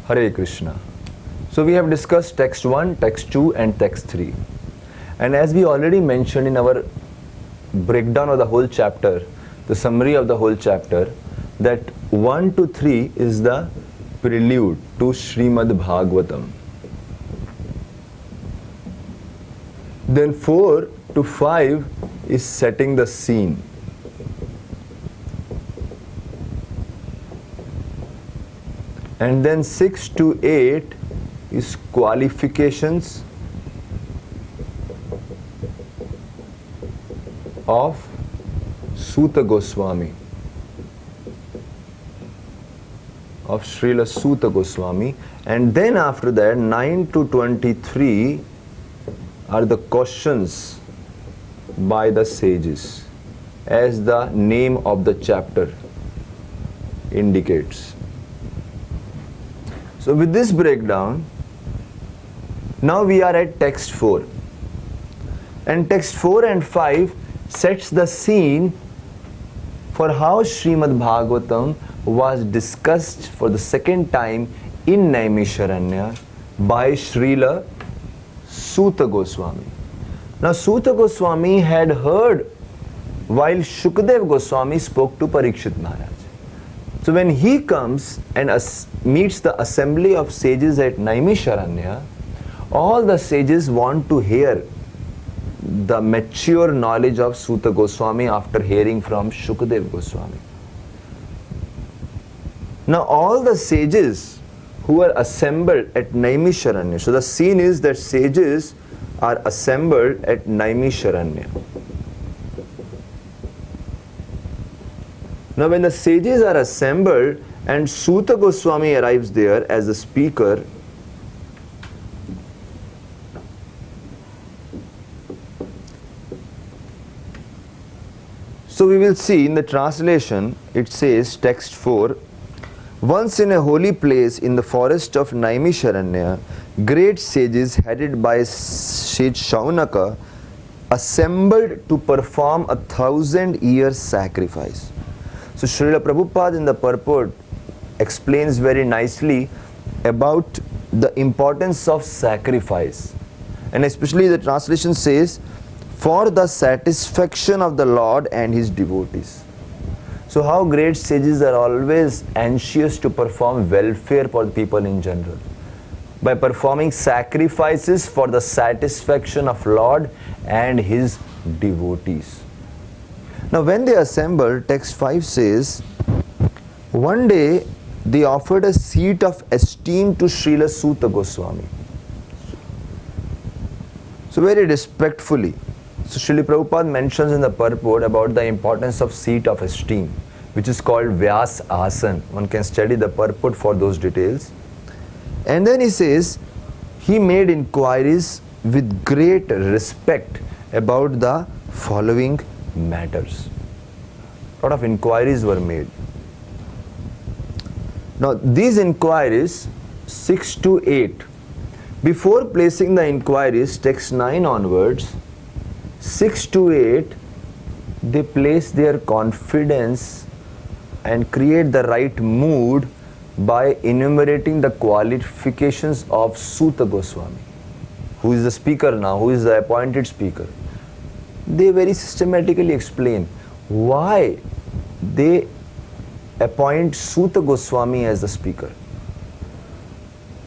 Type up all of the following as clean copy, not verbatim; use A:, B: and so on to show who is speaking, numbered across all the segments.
A: Hare Krishna. So we have discussed text 1, text 2 and text 3. And as we already mentioned in our breakdown of the whole chapter, the summary of the whole chapter, that 1 to 3 is the prelude to Srimad Bhagavatam. Then 4 to 5 is setting the scene. And then 6 to 8 is qualifications of Suta Goswami, of Srila Suta Goswami. And then after that, 9 to 23 are the questions by the sages, as the name of the chapter indicates. So with this breakdown, now we are at text 4. And text 4 and 5 sets the scene for how Srimad Bhagavatam was discussed for the second time in Naimisharanya by Srila Suta Goswami. Now Suta Goswami had heard while Shukdev Goswami spoke to Parikshit Maharaj. So when he comes and meets the assembly of sages at Naimisharanya, all the sages want to hear the mature knowledge of Suta Goswami after hearing from Shukdev Goswami. Now all the sages who are assembled at Naimisharanya, so the scene is that sages are assembled at Naimisharanya. Now when the sages are assembled and Suta Goswami arrives there as a speaker, so we will see in the translation, it says, text 4, once in a holy place in the forest of Naimisharanya, great sages headed by Sage Shaunaka assembled to perform 1,000-year sacrifice. So Srila Prabhupada in the purport explains very nicely about the importance of sacrifice. And especially the translation says, for the satisfaction of the Lord and His devotees. So how great sages are always anxious to perform welfare for the people in general, by performing sacrifices for the satisfaction of Lord and His devotees. Now when they assembled, text 5 says, one day they offered a seat of esteem to Srila Suta Goswami. So very respectfully. So Srila Prabhupada mentions in the purport about the importance of seat of esteem, which is called Vyas Asan. One can study the purport for those details. And then he says, he made inquiries with great respect about the following matters. A lot of inquiries were made. Now these inquiries, 6 to 8, before placing the inquiries, text 9 onwards, 6 to 8, they place their confidence and create the right mood by enumerating the qualifications of Suta Goswami, who is the speaker now, who is the appointed speaker. They very systematically explain why they appoint Suta Goswami as the speaker.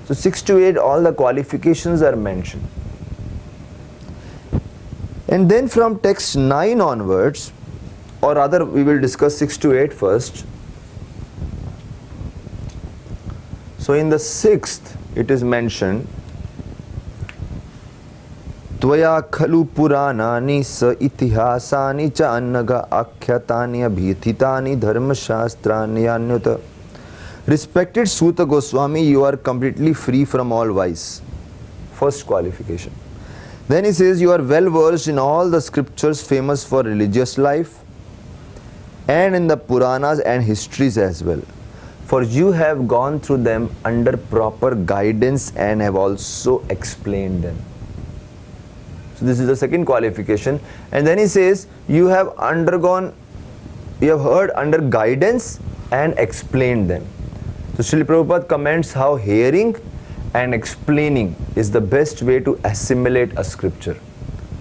A: So 6 to 8, all the qualifications are mentioned. And then from text 9 onwards, or rather we will discuss 6 to 8 first. So in the 6th, it is mentioned, Tvaya khalu puranani sa itihasani cha annaga akhyatani abhithitani dharma shastrani anyuta. Respected Suta Goswami, you are completely free from all vice. First qualification. Then he says, you are well versed in all the scriptures famous for religious life and in the Puranas and histories as well. For you have gone through them under proper guidance and have also explained them. So this is the second qualification. And then he says, you have heard under guidance and explained them. So Srila Prabhupada comments how hearing and explaining is the best way to assimilate a scripture,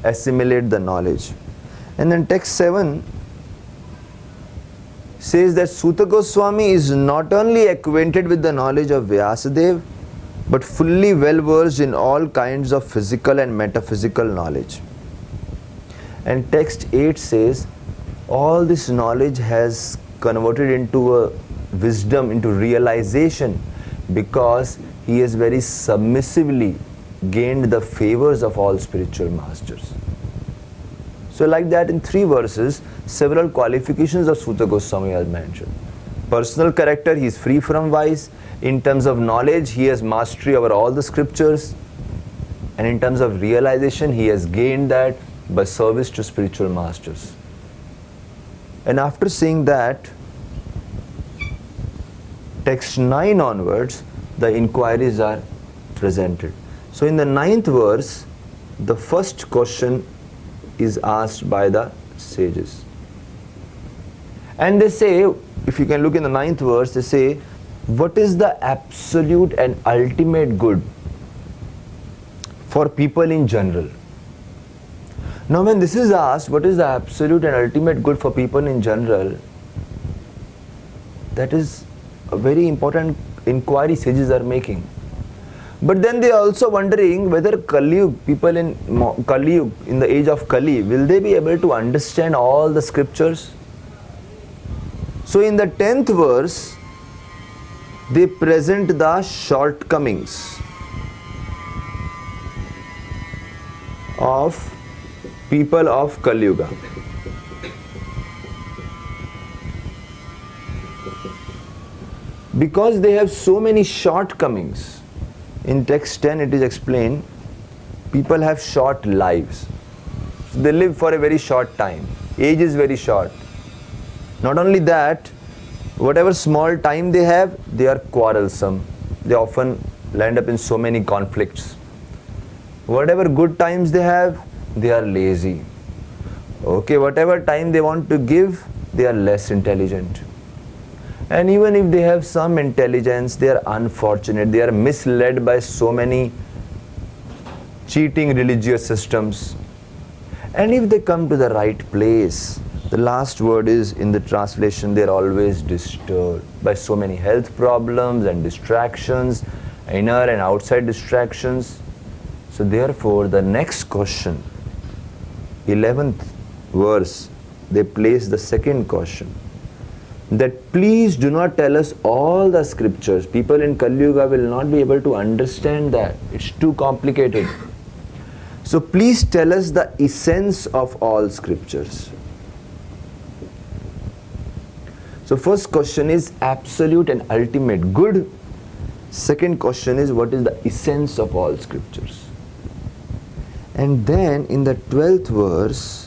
A: assimilate the knowledge. And then text 7 says that Suta Goswami is not only acquainted with the knowledge of Vyasadeva, but fully well versed in all kinds of physical and metaphysical knowledge. And text 8 says, all this knowledge has converted into a wisdom, into realization, because he has very submissively gained the favors of all spiritual masters. So like that, in 3 verses, several qualifications of Suta Goswami are mentioned. Personal character, he is free from vice. In terms of knowledge, he has mastery over all the scriptures. And in terms of realization, he has gained that by service to spiritual masters. And after saying that, text 9 onwards, the inquiries are presented. So in the 9th verse, the first question is asked by the sages. And they say, if you can look in the 9th verse, they say, what is the absolute and ultimate good for people in general? Now when this is asked, what is the absolute and ultimate good for people in general, that is a very important inquiry sages are making. But then they are also wondering whether people in Kali, in the age of Kali, will they be able to understand all the scriptures? So in the 10th verse, they present the shortcomings of people of Kali Yuga. Because they have so many shortcomings. In text 10 it is explained, people have short lives. They live for a very short time. Age is very short. Not only that, whatever small time they have, they are quarrelsome. They often land up in so many conflicts. Whatever good times they have, they are lazy. Okay, whatever time they want to give, they are less intelligent. And even if they have some intelligence, they are unfortunate. They are misled by so many cheating religious systems. And if they come to the right place, the last word is in the translation, they are always disturbed by so many health problems and distractions, inner and outside distractions. So therefore, the next question, 11th verse, they place the second question, that please do not tell us all the scriptures. People in Kali Yuga will not be able to understand that. It's too complicated. So please tell us the essence of all scriptures. So first question is absolute and ultimate good. Second question is what is the essence of all scriptures. And then in the 12th verse,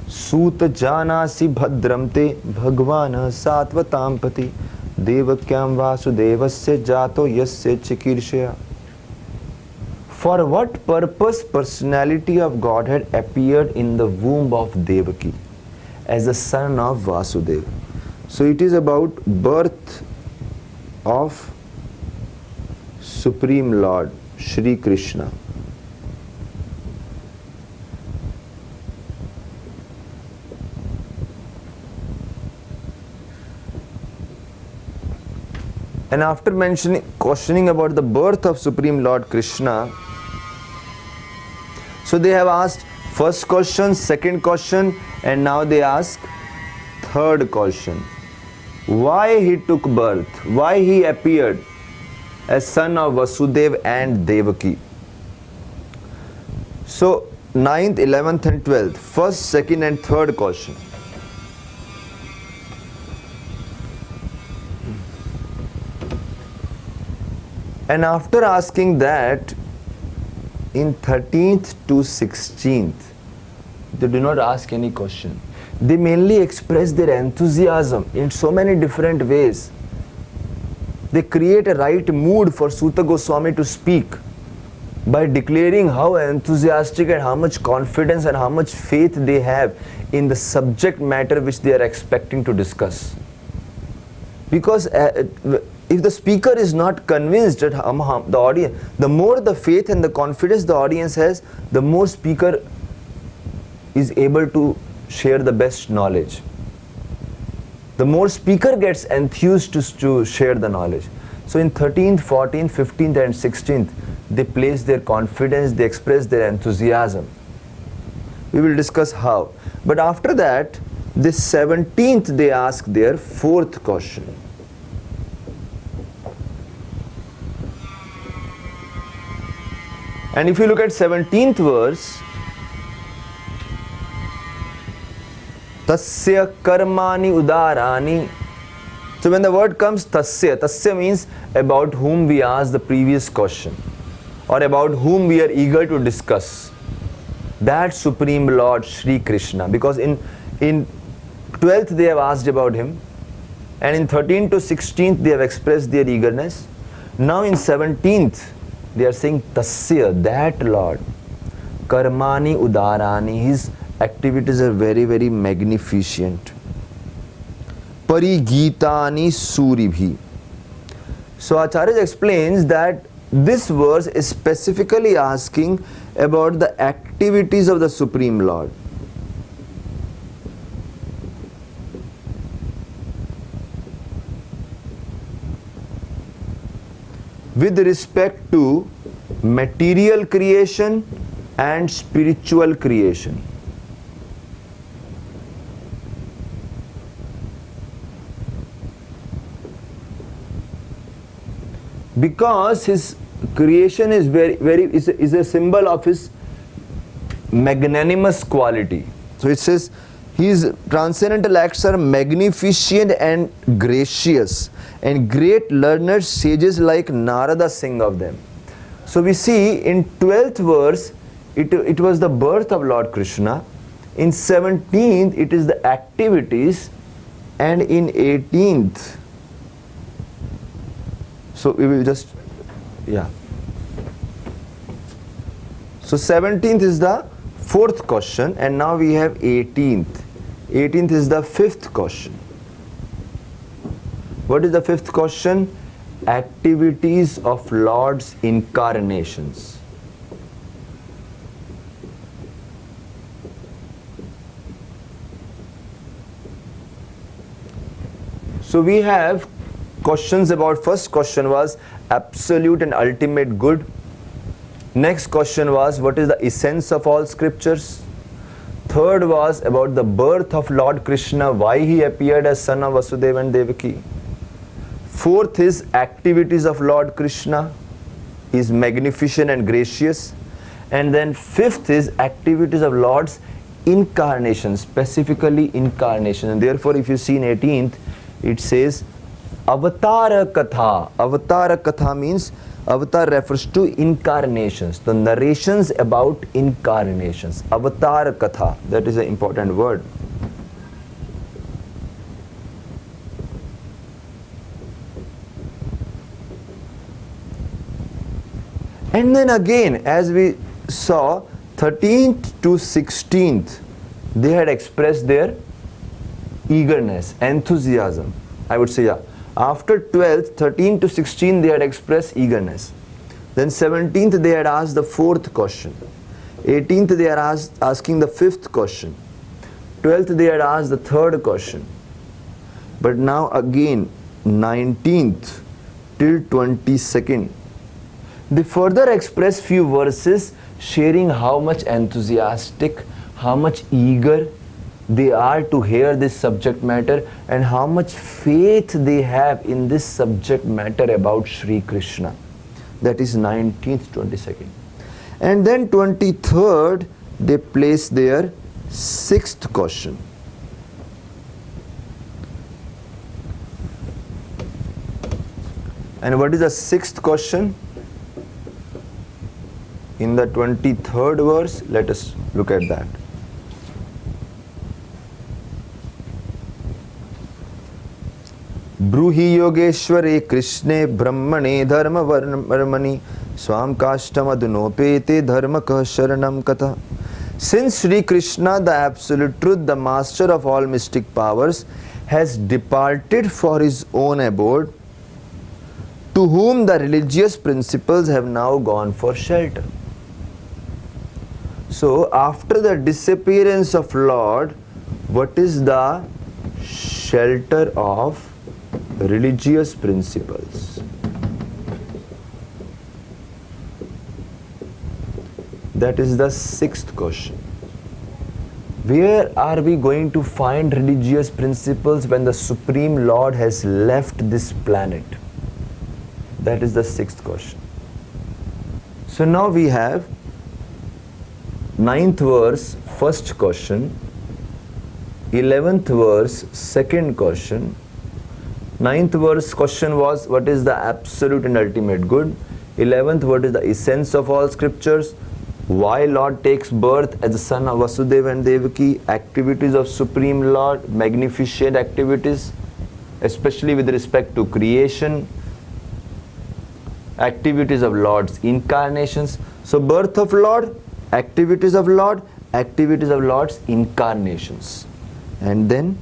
A: Suta janasi bhadram te bhagvana satvatam pati devakyam vasudevasya jato yasya chikirshaya. For what purpose personality of Godhead appeared in the womb of Devaki as the son of Vasudeva? So it is about birth of Supreme Lord Shri Krishna. And after questioning about the birth of Supreme Lord Krishna, so they have asked first question, second question, and now they ask third question. Why he took birth? Why he appeared as son of Vasudeva and Devaki? So 9th, 11th and 12th, first, second and third question. And after asking that, in 13th to 16th, they do not ask any question. They mainly express their enthusiasm in so many different ways. They create a right mood for Suta Goswami to speak by declaring how enthusiastic and how much confidence and how much faith they have in the subject matter which they are expecting to discuss. Because if the speaker is not convinced that the audience, the more the faith and the confidence the audience has, the more speaker is able to share the best knowledge. The more speaker gets enthused to share the knowledge. So in 13th, 14th, 15th and 16th, they place their confidence, they express their enthusiasm. We will discuss how. But after that, this 17th, they ask their fourth question. And if you look at 17th verse, Tasya karmani udarani. So when the word comes tasya means about whom we asked the previous question, or about whom we are eager to discuss. That Supreme Lord Sri Krishna. Because in 12th they have asked about him, and in 13th to 16th they have expressed their eagerness. Now in 17th they are saying Tasya, that Lord. Karmani udarani, his activities are very, very magnificent. Parigitani suribhi. So Acharya explains that this verse is specifically asking about the activities of the Supreme Lord. With respect to material creation and spiritual creation. Because his creation is is a symbol of his magnanimous quality. So it says his transcendental acts are magnificent and gracious, and great learned sages like Narada sing of them. So we see in 12th verse it was the birth of Lord Krishna, in 17th it is the activities, and in 18th, so we will just, yeah. So 17th is the fourth question, and now we have 18th. 18th is the fifth question. What is the fifth question? Activities of Lord's incarnations. So we have questions about, first question was absolute and ultimate good. Next question was what is the essence of all scriptures. Third was about the birth of Lord Krishna, why he appeared as son of Vasudeva and Devaki. Fourth is activities of Lord Krishna, he is magnificent and gracious. And then fifth is activities of Lord's incarnation, specifically incarnation. And therefore if you see in 18th, it says Avatara Katha. Avatara Katha means, Avatar refers to incarnations, the narrations about incarnations. Avatara Katha, that is an important word. And then again, as we saw, 13th to 16th, they had expressed their eagerness, enthusiasm. I would say, yeah. After 12th, 13 to 16, they had expressed eagerness. Then 17th, they had asked the fourth question. 18th, they are asking the fifth question. 12th, they had asked the third question. But now again, 19th till 22nd, they further express few verses sharing how much enthusiastic, how much eager they are to hear this subject matter, and how much faith they have in this subject matter about Sri Krishna. That is 19th, 22nd. And then 23rd, they place their sixth question. And what is the sixth question? In the 23rd verse, let us look at that. Bruhi Yogeshware Krishne Brahmane Dharma Varmani Swam Kashtamadunopete Dharmaka Sharanam Katha. Since Sri Krishna, the Absolute Truth, the Master of all mystic powers, has departed for his own abode, to whom the religious principles have now gone for shelter. So, after the disappearance of Lord, what is the shelter of religious principles? That is the sixth question. Where are we going to find religious principles when the Supreme Lord has left this planet? That is the sixth question. So now we have 9th verse, first question, 11th verse, second question. 9th verse question was, what is the absolute and ultimate good? 11th, what is the essence of all scriptures? Why Lord takes birth as the son of Vasudeva and Devaki? Activities of Supreme Lord, magnificent activities, especially with respect to creation. Activities of Lord's incarnations. So birth of Lord, activities of Lord, activities of Lord's incarnations. And then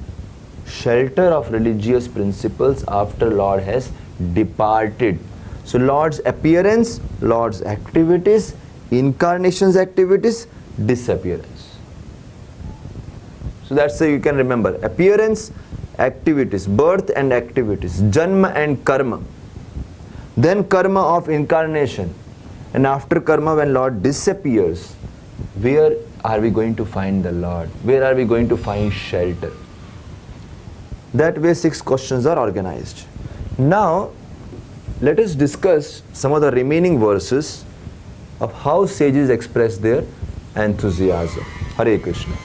A: shelter of religious principles after Lord has departed. So Lord's appearance, Lord's activities, incarnations activities, disappearance. So that's how you can remember. Appearance, activities, birth and activities, janma and karma. Then karma of incarnation. And after karma, when Lord disappears, where are we going to find the Lord? Where are we going to find shelter? That way 6 questions are organized. Now, let us discuss some of the remaining verses of how sages express their enthusiasm. Hare Krishna.